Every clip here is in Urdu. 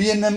BNM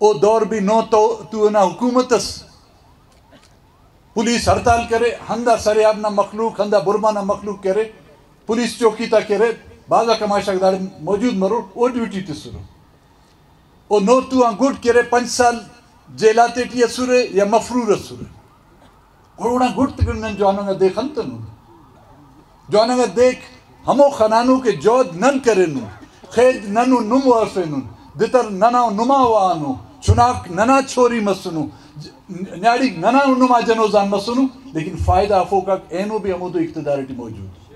او دور بھی نو تو نا حکومت پولیس ہڑتال کرے ہندا سریاب نہ مخلوق ہندا برما نہ مخلوق کرے پولیس چوکی تا کرے بازا کماشا دار موجود مرو او ڈیوٹی تے سرو او نو تو گڈ کرے 5 سال جیلاتے ٹی سرے یا مفرور سرے اوڑا گڈ تکن جوانوں دیکھن تن جوانوں دیکھ ہمو خنانو کے جود نن کرے نو خید ننو نم وافنو دتر ننا نما وانو چناک ننا چھوری مسنو نیاڑی ننا نما جنوزان مسنو لیکن فائدہ افوکا اینو بھی ہمو تو اقتدارٹی موجود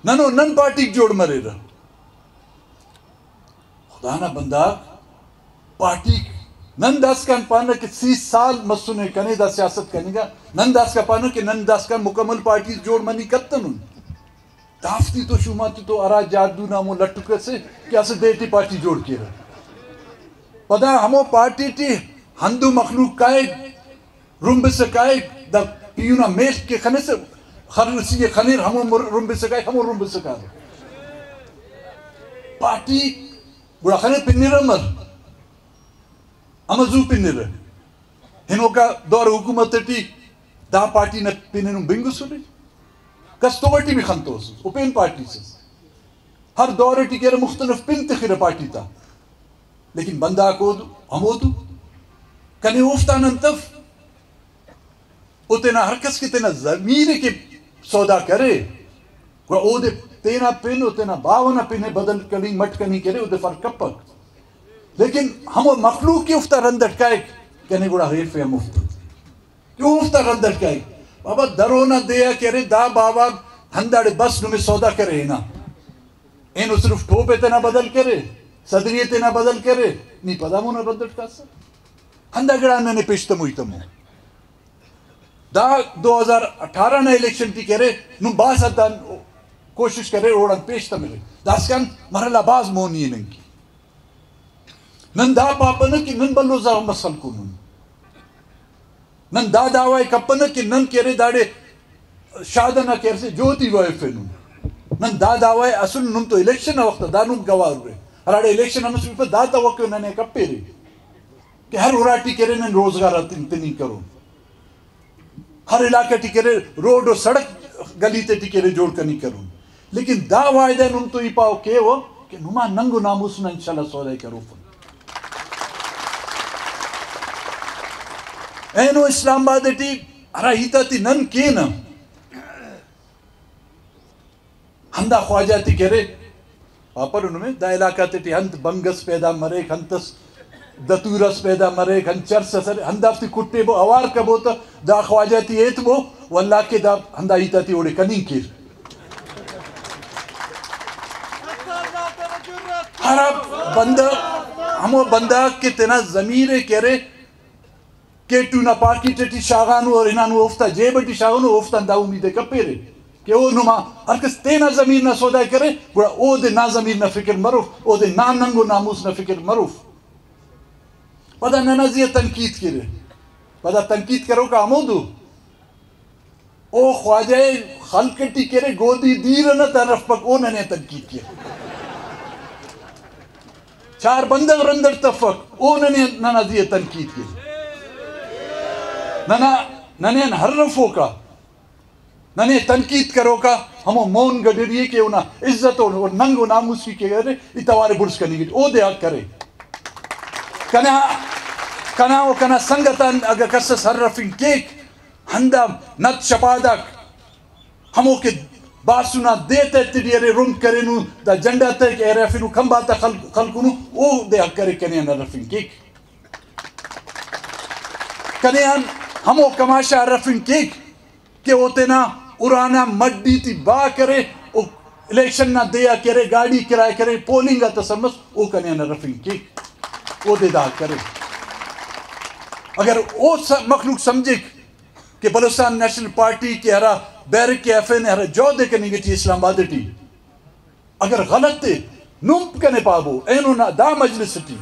ننو نن پارٹی جوڑ مرے رہا خدا نا بندہ پارٹی نن داس کان پانا کہ 30 سال مسنے کنے دا سیاست کرنے گا نن داس کا پانا کہ نن داس کان مکمل پارٹی جوڑ منی کتنن دافتی تو شوماتی تو ارا جادو نامو لٹو کسے کیا سے دیتی پارٹی جوڑ کے رہا پدا ہمو پارٹی تی ہندو مخلوق کائے رنب سے کائے دا پیونا میش کے خنے سے خرسی خنیر ہمو رنب سے کائے ہمو رنب سے کائے پارٹی بڑا خنے پنی رمر امزو پنی رہ ہنو کا دور حکومت تی دا پارٹی نے پنی نو بنگو سولی کستوٹی بھی خنتو سو اوپین پارٹی سے ہر دور ٹی کہہ رہے مختلف پن تخیر پارٹی تا لیکن بندہ کو ہمو دو کنے اوفتان انتف اتنا ہر کس کی تینا ضمیر کے سودا کرے او دے تینا پن اتنا باونا پنے بدل کنی مٹ کنی کرے او دے فرق کپک لیکن ہمو مخلوق کی افتا رندٹ کائے کنے گوڑا حیف ہے مفتد کیوں افتا رندٹ کائے بابا درونا دیا کرے دا بابا ہنداڑے بس نمی سودا کرے نا اینو صرف ٹھوپے تینا بدل کرے صدریے تینا بدل کرے نہیں پدا مونا رندٹ کاسا ہندا گڑانا نے پیشتم ہوئی تمو دا 2018 نا الیکشن تی کرے نم باز حدان کوشش کرے روڑان پیشتم ملے داسکان مرحلہ باز مونی ننکی نن دا پاپنا کی نن بلو زاو مسل کنن نن دا دعوی کپنا کی نن کرے داڑے شادنا کر سے جوتی وائے فنن نن دا دعوی اصل نم تو الیکشن وقت دا نم گوار رہے ہراڑے الیکشن ہم صرف دا توقع ننے کپے رہے کہ ہر اراٹی کرے نن روزگار تنی کرو ہر علاقہ ٹی کرے روڈ و سڑک گلی تے ٹی کرے جوڑ کنی کرو لیکن دا وعدہ نم تو ہی پاؤ کہ وہ کہ نما ننگو ناموس نا انشاءاللہ سودائی کرو فن اینو اسلام آباد ٹی ہرا ہیتا تی نن کی نا ہندا خواجہ تی کرے پاپر انہوں میں دا علاقہ تی ہند بنگس پیدا مرے ہنتس دتورس پیدا مرے ہن چرس سر ہندا تی کٹے بو اوار کبو تا دا خواجہ تی ایت بو واللہ کے دا ہندا ہیتا تی اوڑے کنی کیر ہرا بندہ ہمو بندہ کے تینا ضمیرے کرے کہ تو نا پاکی ٹی شاغانو اور انانو افتا جیبٹی شاغانو افتا دا امیدے کپے رہے کہ او نما ہر کس تینا زمین نہ سودا کرے گوڑا او دے نا زمین نہ فکر مروف او دے نا ننگو ناموس نہ فکر مروف پدا ننازیہ تنقید کرے پدا تنقید کرو کا عمودو او خواجہ خلقٹی کرے گودی دیر نہ طرف پک او ننے تنقید کرے چار بندہ رندر تفق او ننے ننازیہ تنقید کرے ننے انحرفو کا ننے تنقید کرو کا ہمو مون گڑیے کہ انہا عزت اور ننگ و ناموس کی کہ گئے اتوارے برس کنی گئی او دے حق کرے کنا سنگتاً اگر کسس حرفین کیک ہندا نت شپادک ہمو کے باسونا دیتے تیرے رم کرے نو دا جنڈا تے کہ ایرفینو کم باتا خلقونو او دے حق کرے کنیان حرفین کیک کنیان ہمو کماشا حرفین کیک کہ ہوتے نا ارانا مڈی تی با کرے الیکشن نہ دیا کرے گاڑی کرائے کرے پولنگا تسمس او کنیان حرفین کیک او دے دا کرے اگر او مخلوق سمجھے کہ بلوچستان نیشنل پارٹی کے ہرا بیرک کے ایف نے ہرا جو دے کنی گی اسلام آباد ٹی اگر غلط تے نم کنے پابو اینو نا دا مجلس ٹی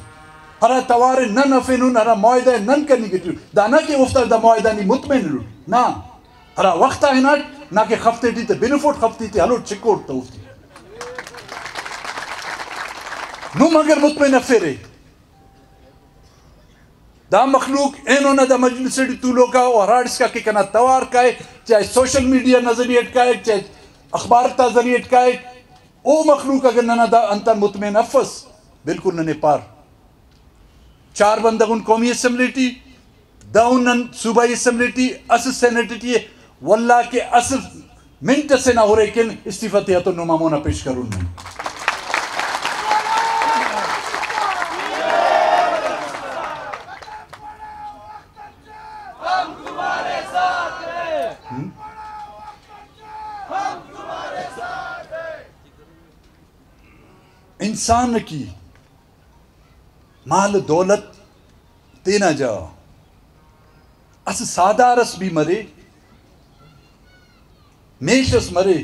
ہرا توارے نن افینون ہرا معاہدہ نن کنی گی دانا کہ افتر دا معاہدہ نی مطمئن رو نا ہرا وقت آئینات نا کہ خفتے ٹی تے بینفوٹ خفتی تے ہلو چکوٹ تا افتی نم اگر مطمئن فیرے دا مخلوق اینو نہ دا مجلس طولو کا اور ہارڈس کا کہ کنا توار کائے چاہے سوشل میڈیا نظریہ اٹکائے چاہے اخبار تا ذریعہ اٹکائے او مخلوق اگر نہ دا انتر مطمئن افس بالکل نہ پار 4 بندگن قومی اسمبلیٹی داؤنن صوبائی اسمبلیٹی اصل سینیٹی واللہ کے اصل منٹ سے نہ ہو رہے کن استعفیٰ تو نمامونہ پیش کروں میں انسان کی مال دولت دینا جاؤ اس سادہ رس بھی مرے میشس مرے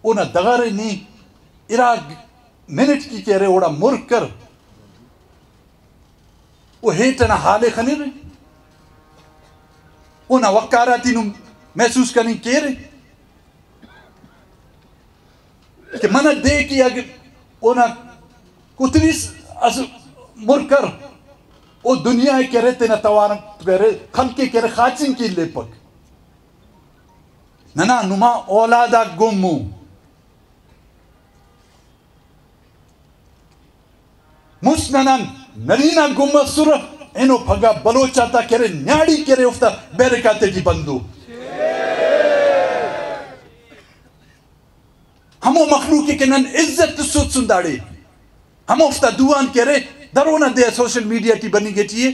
اونا دغارے نی اراغ منٹ کی کہہ رہے اوڑا مرک کر او ہیٹنا حالے خنی رہے اونا وقاراتی نو محسوس کرنی کہہ رہے کہ منہ دے کی اگر اونا کتریس از مرکر او دنیا کہہ رہے تینا توارن کہہ رہے خلقے کہہ رہے خاچن کی لے پک ننا نما اولادا گمو مس ننان نرینا گم سر اینو پھگا بلوچاتا کہہ رہے نیاڑی کہہ رہے افتا بیرکاتے جی بندو ہمو مخلوقی کے نن عزت سوچ سنداڑے ہمو افتا دوان کہہ رہے درونا دے سوشل میڈیا تی بنی گئی چیئے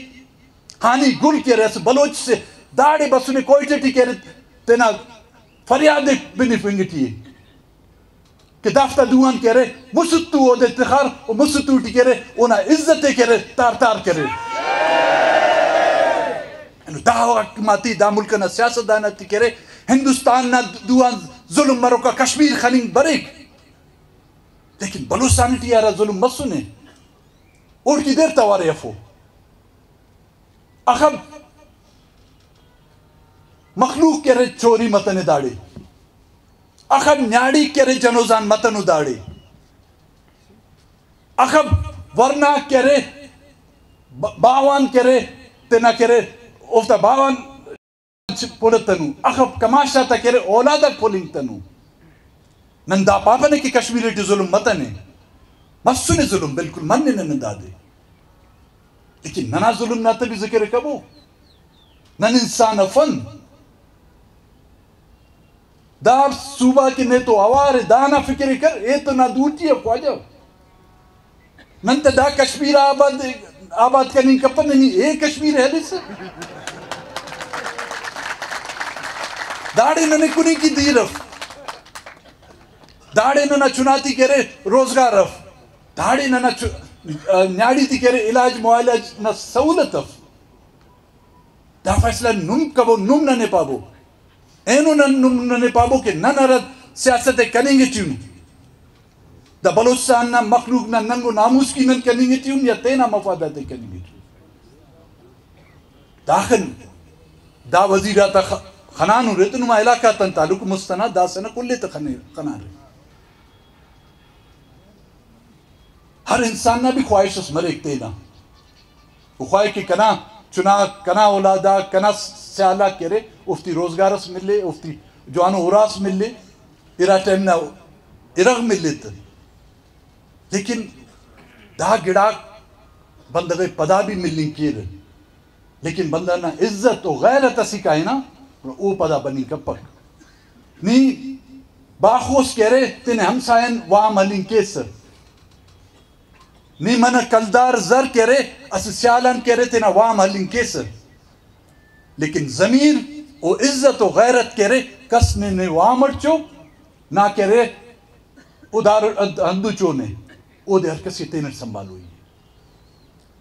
ہانی گل کہہ رہے بلوچ سے داڑے بس انہیں کوئی ٹی کہہ رہے تینا فریاد بنی فنگی چیئے کہ دافتا دوان کہہ رہے مستو او دے اتخار و مستو ٹی کہہ رہے اونا عزت کہہ رہے تار تار کہہ رہے دا حکماتی دا ملکنا سیاست دانا تی کہہ رہے ہندوستان نا دوان ظلم مرو کا کشمیر خننگ بریک لیکن بلوچستان ٹی یارا ظلم مسونے اور کی دیر توارے افو اخب مخلوق کہہ رہے چوری متن داڑے اخب نیاڑی کہہ رہے جنوزان متن داڑے اخب ورنہ کہہ رہے باوان کہہ رہے تینا کہہ رہے افتا باوان پولتنو اخب کماشا تا کہہ رہے اولادا پولنگ تنو نندا پاپا نے کہ کشمیری ٹی ظلم متنے مسونے ظلم بالکل مننے نندا دے لیکن ننا ظلم نہ تبھی ذکر کبو نن انسان فن دار صوبہ کی نے تو آوار دانا فکر کر اے تو نہ دوٹی ہے خواجہ نن تا دا کشمیر آباد کرنی کپن نہیں اے کشمیر ہے لیسا داڑے ننے کنی کی دی رف داڑے ننا چناتی کہہ رہے روزگار رف داڑے ننا نیاڑی تھی کہہ رہے علاج معالج نہ سہولت اف دا فیصلہ نم کبو نم ننے پابو اینو نم ننے پابو کہ نن رد سیاست کریں گے چیون دا بلوچستان نا مخلوق نا ننگو ناموس کی نن کریں گے چیون یا تینا مفادات کریں گے چیون داخل دا وزیراتا خنانو رہے تو نما علاقہ تن تعلق مستنا دا سنہ کلے تا خنان رہے ہر انسان نہ بھی خواہش اس مرے ایک تینا وہ خواہش کہ کنا چنا کنا اولادا کنا سیالہ کرے افتی روزگار اس ملے افتی جوانو اراس ملے ارا ٹائم نہ ارغ ملے تا لیکن دا گڑا بندہ پدا بھی ملیں کیر لیکن بندہ نا عزت و غیرت اسی کا ہے نا او پدا بنی کپک نی باخوص کہہ رہے تینے ہمسائن وام ملیں کیسر نی منہ کلدار زر کہہ رہے اس سیالان کہہ رہے تینا وام حلیں کیسر لیکن ضمیر او عزت و غیرت کہہ رہے کس نے وام اڑچو نہ کہہ رہے ادار ہندو چونے او دے ہر کسی تینر سنبھال ہوئی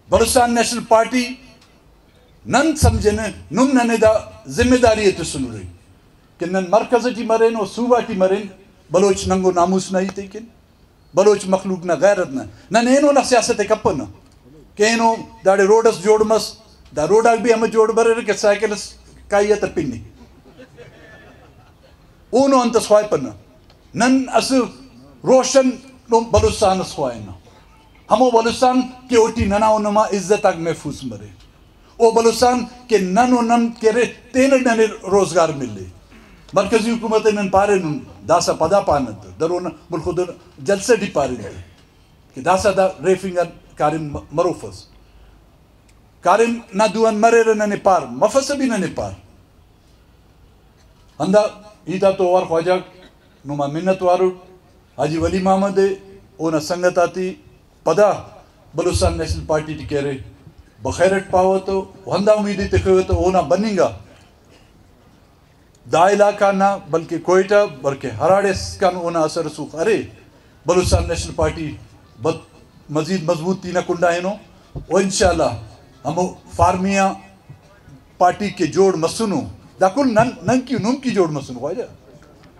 بلوچستان نیشنل پارٹی نن سمجھنے نم ننے دا ذمہ داری ہے سنو رہی کہ نن مرکز ٹی مرین و صوبہ ٹی مرین بلوچ ننگو ناموس نہیں تیکن بلوچ مخلوق نہ غیرت نہ اینو نہ سیاست کپن کہ اینو داڑے روڈس جوڑ مس دا روڈاک بھی ہمیں جوڑ برے رکھے سائیکلس کائیت پنی اونو انتس خواہ پنا نن اس روشن بلوچستان اس خواہ نا ہمو بلوچستان کے اوٹی ننا و نما عزت اگ محفوظ مرے او بلوچستان کے نن و نم کرے تین ننے روزگار ملے مرکزی حکومت نن پارے نن داسا پدا پانت درون ملک در جلسے ڈی پارے دے کہ داسا دا ریفنگر کارم مروفز کارم نہ دوان مرے رننے پار مفس بھی ننے پار اندہ ایدہ تو وار خواجہ نما منت وارو حاجی ولی محمد اونا سنگت آتی پدا بلوچستان نیشنل پارٹی ٹی کہہ رہے بخیرت پاو تو ہندہ امیدی تکھوئے تو اونا بنیں گا دا علاقہ نہ بلکہ کوئٹہ بلکہ ہراڑے کن اونا اثر سوخ ارے بلوچستان نیشنل پارٹی مزید مضبوط تینہ کنڈا ہنو و انشاءاللہ ہمو فارمیہ پارٹی کے جوڑ مسنو دا کل نن کی نم کی جوڑ مسنو خواجہ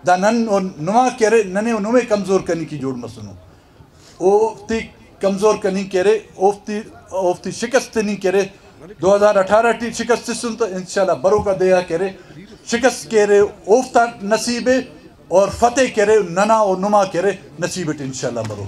دا نن و نما کہہ رہے ننے و نمے کمزور کرنی کی جوڑ مسنو اوفتی کمزور کرنی کہہ رہے اوفتی شکست نہیں کہہ رہے 2018 ٹی شکست سن تو انشاءاللہ برو کا دیا کہہ رہے شکست کہہ رہے اوفتا نصیب اور فتح کہہ رہے ننا و نما کہہ رہے نصیبت انشاءاللہ برو